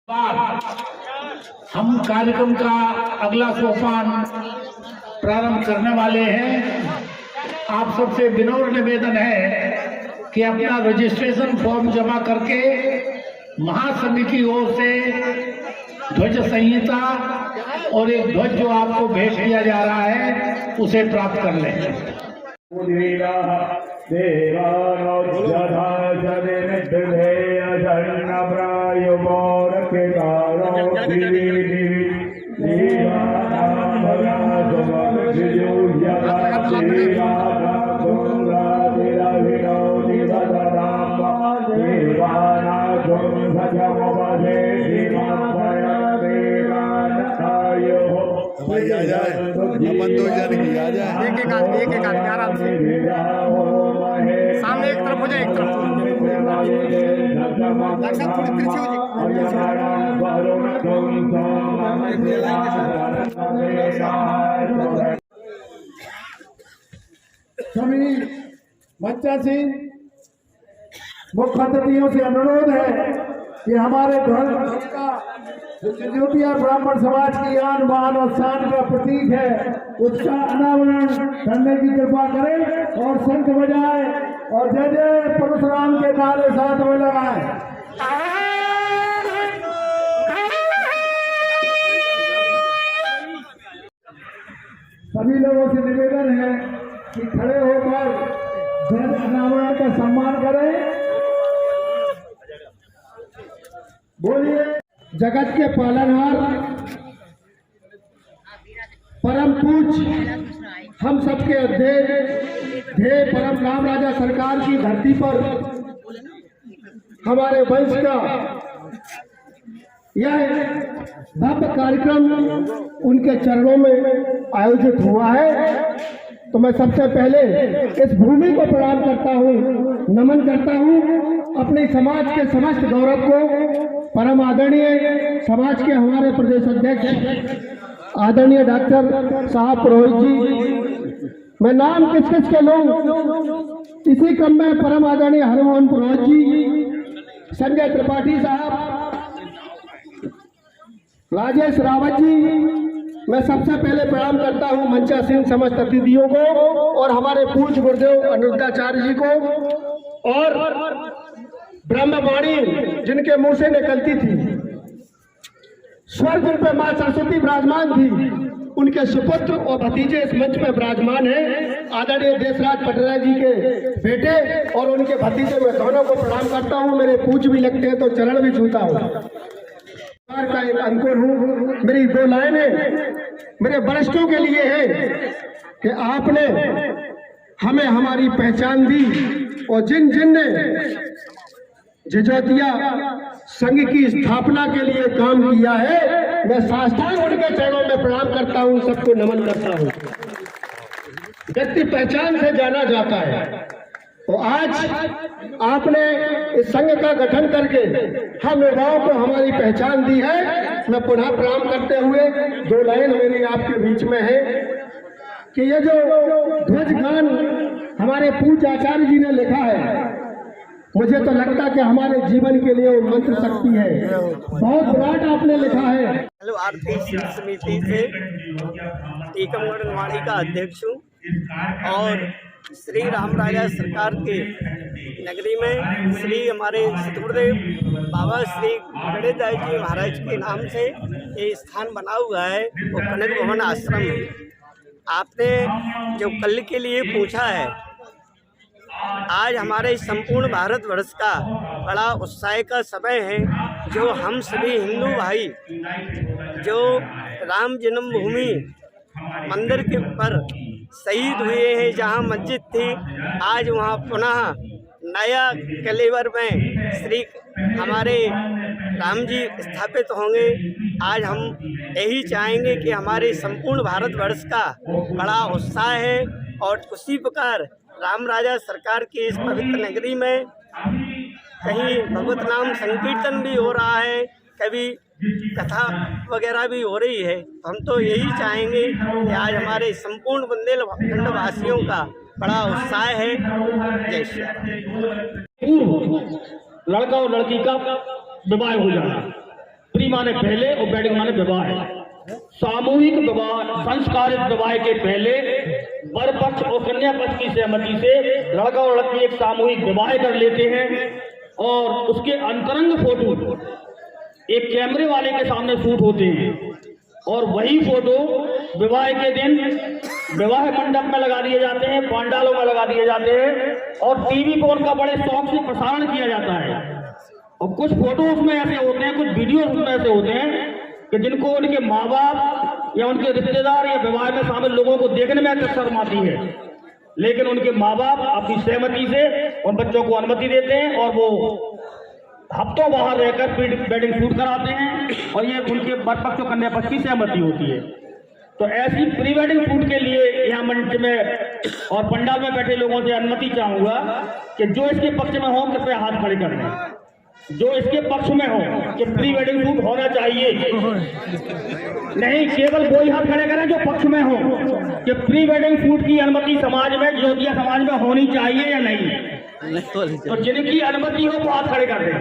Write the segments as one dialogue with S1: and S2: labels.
S1: हम कार्यक्रम का अगला सोपान प्रारंभ करने वाले हैं। आप सबसे विनम्र निवेदन है कि अपना रजिस्ट्रेशन फॉर्म जमा करके महासंघ की ओर से ध्वज संहिता और एक ध्वज जो आपको भेंट किया जा रहा है उसे प्राप्त कर लें।
S2: एक एक आराम से सामने एक तरफ हो जाए, एक तरफ थोड़ी तिरछी हो जाए।
S3: सभी बच्चा सिंह मुख्य अतिथियों से अनुरोध है कि हमारे धर्म का सिंदूतिया ब्राह्मण समाज की आन बान और शान का प्रतीक है, उसका अनावरण करने की कृपा करें और शंख बजाए और जय जय परशुराम के नारे साथ में लगाए। सभी लोगों से निवेदन है कि खड़े होकर ध्वज अनावरण का सम्मान करें। बोलिए। जगत के पालनहार परम पूज्य हम सबके अध्यक्ष ध्येय परम राम राजा सरकार की धरती पर हमारे वंश का यह भव्य कार्यक्रम उनके चरणों में आयोजित हुआ है, तो मैं सबसे पहले इस भूमि को प्रणाम करता हूँ, नमन करता हूँ। अपने समाज के समस्त गौरव को परम आदरणीय समाज के हमारे प्रदेश अध्यक्ष आदरणीय डॉक्टर साहब पुरोहित जी, मैं नाम किस किस के लूं, इसी क्रम में परम आदरणीय हरमोहन पुरोहित जी, संजय त्रिपाठी साहब, राजेश रावत जी, मैं सबसे पहले प्रणाम करता हूं मंचा सिंह समस्त अतिथियों को और हमारे पूज्य गुरुदेव अनिरुद्धाचार्य जी को और ब्रह्मवाणी जिनके मुंह से निकलती थी, स्वर्ग पे मां सरस्वती विराजमान थी, उनके सुपुत्र और भतीजे इस मंच में विराजमान हैं। आदरणीय देशराज पटरा जी के बेटे और उनके भतीजे, मैं दोनों को प्रणाम करता हूं। मेरे पूज्य भी लगते हैं तो चरण भी छूता हूं। का एक अंकुर हूं। मेरी दो लाइनें मेरे वरिष्ठों के लिए है कि आपने हमें हमारी पहचान दी और जिन जिन ने जजोतिया संघ की स्थापना के लिए काम किया है, मैं साष्टांग उनके चरणों में प्रणाम करता हूं, सबको नमन करता हूं। व्यक्ति पहचान से जाना जाता है, तो आज आपने इस संघ का गठन करके हम युवाओं को हमारी पहचान दी है। मैं पुनः प्रणाम करते हुए दो लाइन मेरी आपके बीच में है कि ये जो ध्वज गान हमारे पूज्य आचार्य जी ने लिखा है, मुझे तो लगता कि हमारे जीवन के लिए वो मंत्र शक्ति है, बहुत विराट आपने लिखा है।
S2: हेलो, आरती सिंह समिति से टीकमगढ़ निवाड़ी का अध्यक्ष हूँ और श्री राम राजा सरकार के नगरी में श्री हमारे सतगुरुदेव बाबा श्री गणेशदास जी महाराज के नाम से ये स्थान बना हुआ है, वो कनक भवन आश्रम है। आपने जो कल के लिए पूछा है, आज हमारे संपूर्ण भारतवर्ष का बड़ा उत्साह का समय है, जो हम सभी हिंदू भाई जो राम जन्मभूमि मंदिर के पर शहीद हुए हैं, जहां मस्जिद थी, आज वहां पुनः नया कलेवर में श्री हमारे राम जी स्थापित होंगे। आज हम यही चाहेंगे कि हमारे संपूर्ण भारतवर्ष का बड़ा उत्साह है और उसी प्रकार राम राजा सरकार की इस पवित्र नगरी में कहीं भगवत नाम संकीर्तन भी हो रहा है, कभी कथा वगैरह भी हो रही है। हम तो यही चाहेंगे कि आज हमारे संपूर्ण बुंदेलखंड वासियों का बड़ा उत्साह है। जय श्री राम।
S1: लड़का और लड़की का विवाह हो जाना।
S4: माने पहले और वेडिंग माने विवाह। सामूहिक विवाह, संस्कारित विवाह के पहले वर पक्ष और कन्या पक्ष की सहमति से लड़का और लड़की एक सामूहिक विवाह कर लेते हैं और उसके अंतरंग फोटो एक कैमरे वाले के सामने शूट होते हैं और वही फोटो विवाह के दिन विवाह मंडप में लगा दिए जाते हैं, पंडालों में लगा दिए जाते हैं और टीवी पर उनका बड़े शौक से प्रसारण किया जाता है। और कुछ फोटो उसमें ऐसे होते हैं, कुछ वीडियो उसमें ऐसे होते हैं कि जिनको उनके माँ बाप या उनके रिश्तेदार या विवाह में शामिल लोगों को देखने में अच्छा शर्म आती है, लेकिन उनके माँ बाप अपनी सहमति से उन बच्चों को अनुमति देते हैं और वो हफ्तों बाहर रहकर प्री वेडिंग शूट कराते हैं और ये उनके वर पक्ष और कन्या पक्ष की सहमति होती है। तो ऐसी प्री वेडिंग शूट के लिए यहाँ मंच में और पंडाल में बैठे लोगों से अनुमति चाहूंगा कि जो इसके पक्ष में हो कृपया हाथ खड़े कर दें। जो इसके पक्ष में हो कि प्री वेडिंग शूट होना चाहिए, नहीं केवल वो ही हाथ खड़े करें जो पक्ष में हो कि प्री वेडिंग शूट की अनुमति समाज में, ज्योतिया समाज में होनी चाहिए या नहीं। तो जिनकी अनुमति हो वो हाथ खड़े कर दें।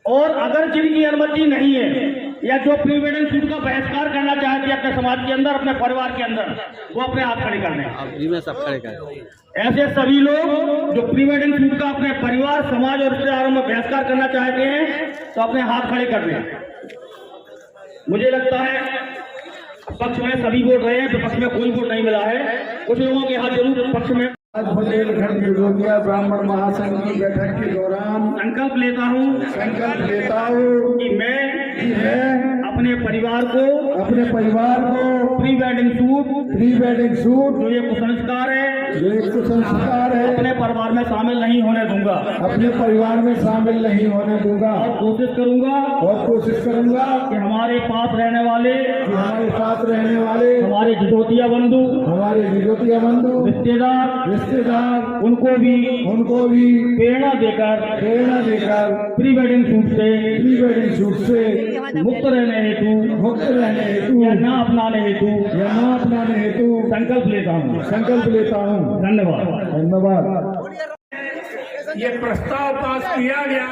S4: और अगर जिनकी अनुमति नहीं है या जो प्री वेडिंग शूट का बहिष्कार करना चाहते हैं अपने समाज के अंदर, अपने परिवार के अंदर, वो अपने हाथ खड़े कर दें। सब खड़े करें। ऐसे सभी लोग जो प्री वेडिंग शूट का अपने परिवार, समाज और रिश्तेदारों में बहिष्कार करना चाहते हैं तो अपने हाथ खड़े कर दें। मुझे लगता है पक्ष में सभी वोट रहे हैं, तो पक्ष में कोई वोट नहीं मिला है। कुछ लोगों के हाथ जरूर पक्ष में।
S3: आज बुंदेलखंड जोतिया ब्राह्मण महासंघ की बैठक के दौरान
S4: संकल्प लेता हूँ कि मैं अपने परिवार को प्री वेडिंग शूट जो ये कुसंस्कार है अपने परिवार में शामिल नहीं होने दूंगा और कोशिश करूंगा कि हमारे पास रहने वाले हमारे जिजोतिया बंधु रिश्तेदार उनको भी प्रेरणा देकर प्री वेडिंग शूट से मुक्त रहने हेतु या न अपनाने हेतु संकल्प लेता हूँ। धन्यवाद।
S1: ये प्रस्ताव पास किया गया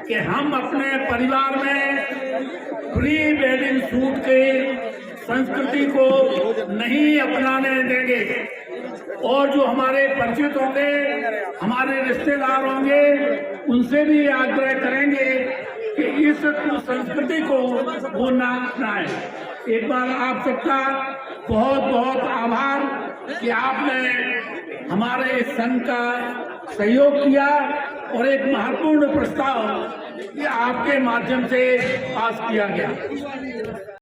S1: कि हम अपने परिवार में प्री वेडिंग शूट के संस्कृति को नहीं अपनाने देंगे और जो हमारे परिचित होंगे, हमारे रिश्तेदार होंगे, उनसे भी आग्रह करेंगे कि इस संस्कृति को वो ना अपनाएं। एक बार आप सबका बहुत बहुत आभार कि आपने हमारे संघ का सहयोग किया और एक महत्वपूर्ण प्रस्ताव ये आपके माध्यम से पास किया गया।